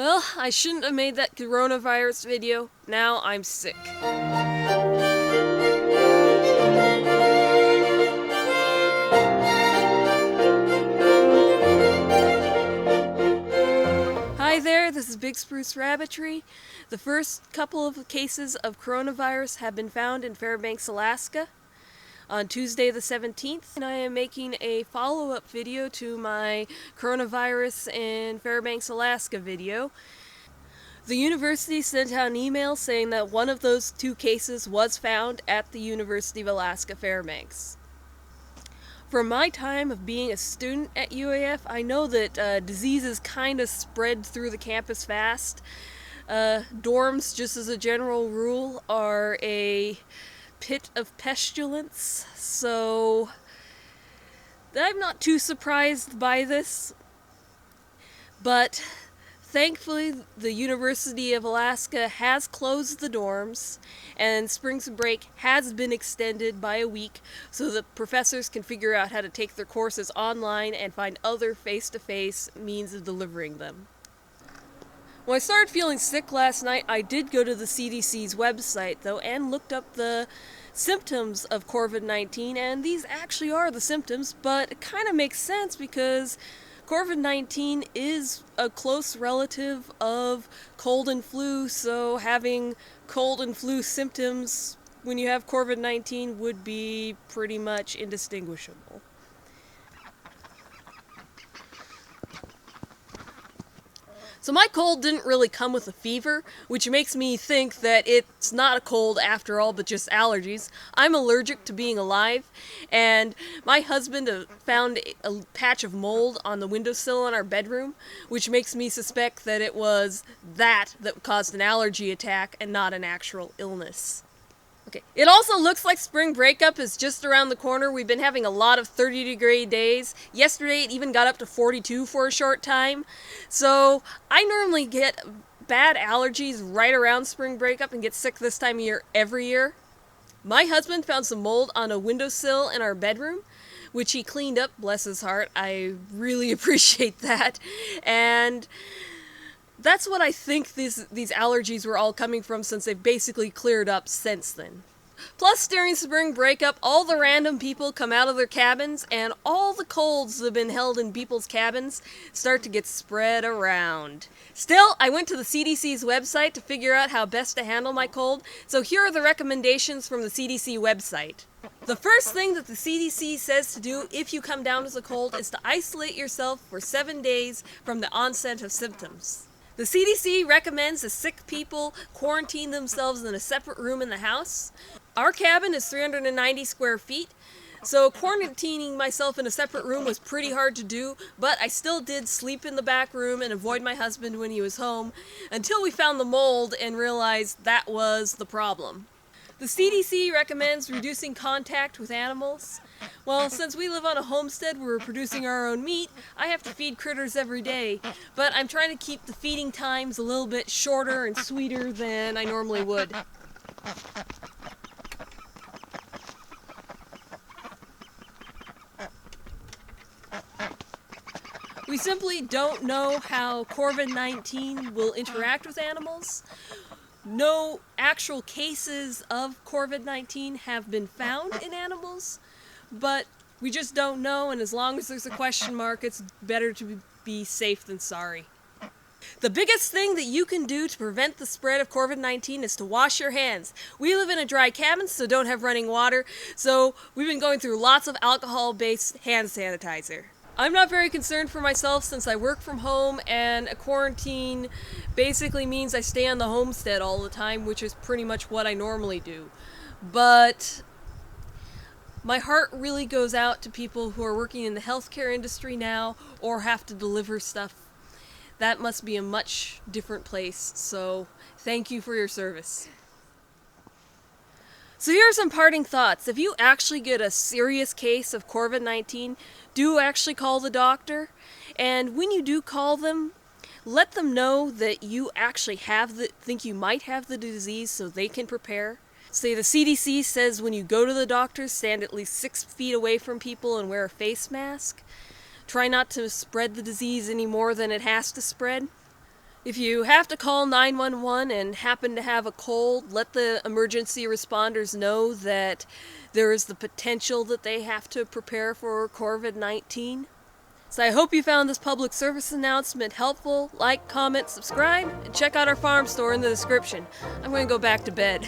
Well, I shouldn't have made that coronavirus video. Now I'm sick. Hi there, this is Big Spruce Rabbitry. The first couple of cases of coronavirus have been found in Fairbanks, Alaska on Tuesday the 17th, and I am making a follow-up video to my coronavirus in Fairbanks, Alaska video. The university sent out an email saying that one of those two cases was found at the University of Alaska Fairbanks. From my time of being a student at UAF, I know that diseases kind of spread through the campus fast. Dorms, just as a general rule, are a pit of pestilence, so I'm not too surprised by this. But thankfully, the University of Alaska has closed the dorms, and spring break has been extended by a week so that professors can figure out how to take their courses online and find other face-to-face means of delivering them. When I started feeling sick last night, I did go to the CDC's website, though, and looked up the symptoms of COVID-19, and these actually are the symptoms, but it kind of makes sense because COVID-19 is a close relative of cold and flu, so having cold and flu symptoms when you have COVID-19 would be pretty much indistinguishable. So my cold didn't really come with a fever, which makes me think that it's not a cold after all, but just allergies. I'm allergic to being alive, and my husband found a patch of mold on the windowsill in our bedroom, which makes me suspect that it was that caused an allergy attack and not an actual illness. Okay. It also looks like spring breakup is just around the corner. We've been having a lot of 30-degree days. Yesterday it even got up to 42 for a short time. So I normally get bad allergies right around spring breakup and get sick this time of year every year. My husband found some mold on a windowsill in our bedroom, which he cleaned up, bless his heart. I really appreciate that. And that's what I think these allergies were all coming from, since they've basically cleared up since then. Plus, during spring breakup, all the random people come out of their cabins, and all the colds that have been held in people's cabins start to get spread around. Still, I went to the CDC's website to figure out how best to handle my cold, so here are the recommendations from the CDC website. The first thing that the CDC says to do if you come down with a cold is to isolate yourself for 7 days from the onset of symptoms. The CDC recommends that sick people quarantine themselves in a separate room in the house. Our cabin is 390 square feet, so quarantining myself in a separate room was pretty hard to do, but I still did sleep in the back room and avoid my husband when he was home, until we found the mold and realized that was the problem. The CDC recommends reducing contact with animals. Well, since we live on a homestead where we're producing our own meat, I have to feed critters every day, but I'm trying to keep the feeding times a little bit shorter and sweeter than I normally would. We simply don't know how COVID-19 will interact with animals. No actual cases of COVID-19 have been found in animals, but we just don't know, and as long as there's a question mark, it's better to be safe than sorry. The biggest thing that you can do to prevent the spread of COVID-19 is to wash your hands. We live in a dry cabin, so don't have running water, so we've been going through lots of alcohol-based hand sanitizer. I'm not very concerned for myself since I work from home, and a quarantine basically means I stay on the homestead all the time, which is pretty much what I normally do. But my heart really goes out to people who are working in the healthcare industry now or have to deliver stuff. That must be a much different place, so thank you for your service. So here are some parting thoughts. If you actually get a serious case of COVID-19, do actually call the doctor. And when you do call them, let them know that you actually think you might have the disease so they can prepare. Say the CDC says when you go to the doctor, stand at least 6 feet away from people and wear a face mask. Try not to spread the disease any more than it has to spread. If you have to call 911 and happen to have a cold, let the emergency responders know that there is the potential that they have to prepare for COVID-19. So I hope you found this public service announcement helpful. Like, comment, subscribe, and check out our farm store in the description. I'm going to go back to bed.